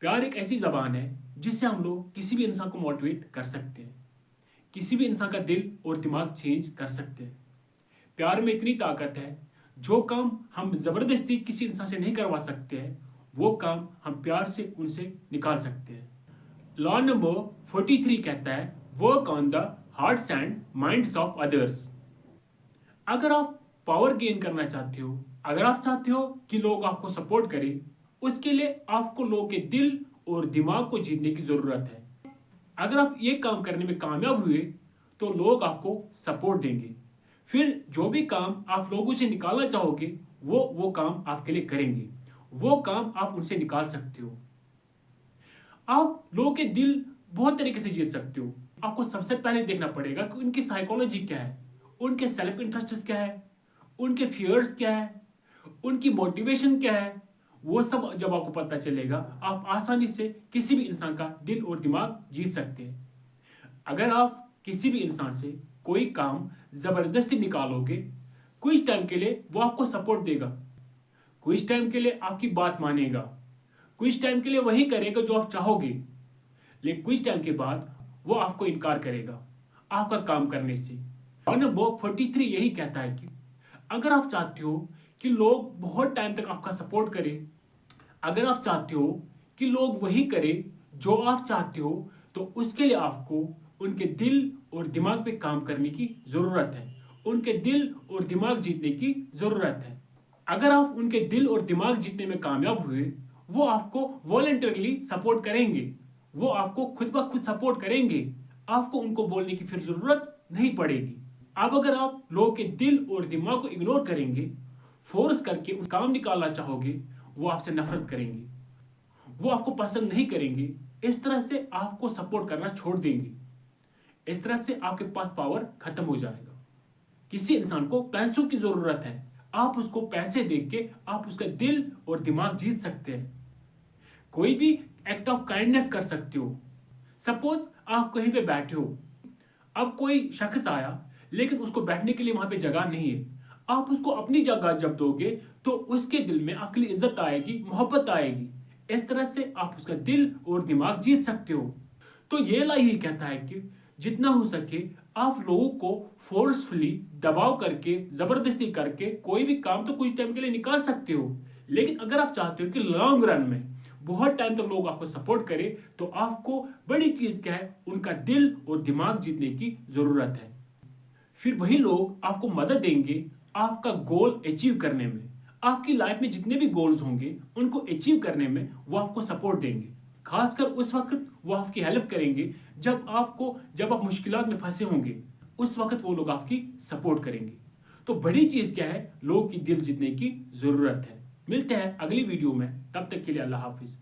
प्यार एक ऐसी ज़बान है जिससे हम लोग किसी भी इंसान को मोटिवेट कर सकते हैं, किसी भी इंसान का दिल और दिमाग चेंज कर सकते हैं। प्यार में इतनी ताकत है, जो काम हम ज़बरदस्ती किसी इंसान से नहीं करवा सकते हैं, वो काम हम प्यार से उनसे निकाल सकते हैं। लॉ नंबर 43 कहता है, work on the hearts and minds of others. अगर आप पावर गेन करना चाहते हो, अगर आप चाहते हो कि लोग आपको सपोर्ट करें, उसके लिए आपको लोगों के दिल और दिमाग को जीतने की ज़रूरत है। अगर आप ये काम करने में कामयाब हुए तो लोग आपको सपोर्ट देंगे। फिर जो भी काम आप लोगों से निकालना चाहोगे, वो काम आपके लिए करेंगे। वो काम आप उनसे निकाल सकते हो। आप लोगों के दिल बहुत तरीके से जीत सकते हो। आपको सबसे पहले देखना पड़ेगा कि उनकी साइकोलॉजी क्या है, उनके सेल्फ इंटरेस्ट क्या है, उनके फियर्स क्या है, उनकी मोटिवेशन क्या है। वो सब जब आपको पता चलेगा, आप आसानी से किसी भी इंसान का दिल और दिमाग जीत सकते हैं। अगर आप किसी भी इंसान से कोई काम जबरदस्ती निकालोगे, कुछ टाइम के लिए वो आपको सपोर्ट देगा, कुछ टाइम के लिए आपकी बात मानेगा, कुछ टाइम के लिए वही करेगा जो आप चाहोगे, लेकिन कुछ टाइम के बाद वो आपको इनकार करेगा आपका काम करने से। और नंबर 43 यही कहता है कि अगर आप चाहते हो कि लोग बहुत टाइम तक आपका सपोर्ट करें, अगर आप चाहते हो कि लोग वही करें जो आप चाहते हो, तो उसके लिए आपको उनके दिल और दिमाग पे काम करने की ज़रूरत है। उनके दिल और दिमाग जीतने की ज़रूरत है। अगर आप उनके दिल और दिमाग जीतने में कामयाब हुए, वो आपको वॉलंटरली सपोर्ट करेंगे, वो आपको खुद ब खुद सपोर्ट करेंगे। आपको उनको बोलने की फिर ज़रूरत नहीं पड़ेगी। अब अगर आप लोगों के दिल और दिमाग को इग्नोर करेंगे, फोर्स करके काम निकालना चाहोगे, वो आपसे नफरत करेंगे, वो आपको पसंद नहीं करेंगे। इस तरह से आपको सपोर्ट करना छोड़ देंगे। इस तरह से आपके पास पावर खत्म हो जाएगा। किसी इंसान को पैसों की जरूरत है, आप उसको पैसे देके के आप उसका दिल और दिमाग जीत सकते हैं। कोई भी एक्ट ऑफ काइंडनेस कर सकते हो। सपोज आप कहीं पे बैठे हो, अब कोई शख्स आया लेकिन उसको बैठने के लिए वहां पे जगह नहीं है। आप उसको अपनी जगह जब दोगे तो उसके दिल में आपके लिए इज्जत आएगी, मोहब्बत आएगी। इस तरह से आप उसका दिल और दिमाग जीत सकते हो। तो ये ला ही कहता है कि जितना हो सके आप लोगों को फोर्सफुली दबाव करके, जबरदस्ती करके कोई भी काम तो कुछ टाइम के लिए निकाल सकते हो, लेकिन अगर आप चाहते हो कि लॉन्ग रन में बहुत टाइम तक लोग आपको सपोर्ट करें, तो आपको बड़ी चीज क्या है, उनका दिल और दिमाग जीतने की जरूरत है। फिर वही लोग आपको मदद देंगे आपका गोल अचीव करने में। आपकी लाइफ में जितने भी गोल्स होंगे उनको अचीव करने में वो आपको सपोर्ट देंगे। खासकर उस वक्त वो आपकी हेल्प करेंगे जब आप मुश्किलात में फंसे होंगे, उस वक्त वो लोग आपकी सपोर्ट करेंगे। तो बड़ी चीज क्या है, लोगों की दिल जीतने की जरूरत है। मिलते हैं अगली वीडियो में, तब तक के लिए अल्लाह हाफिज।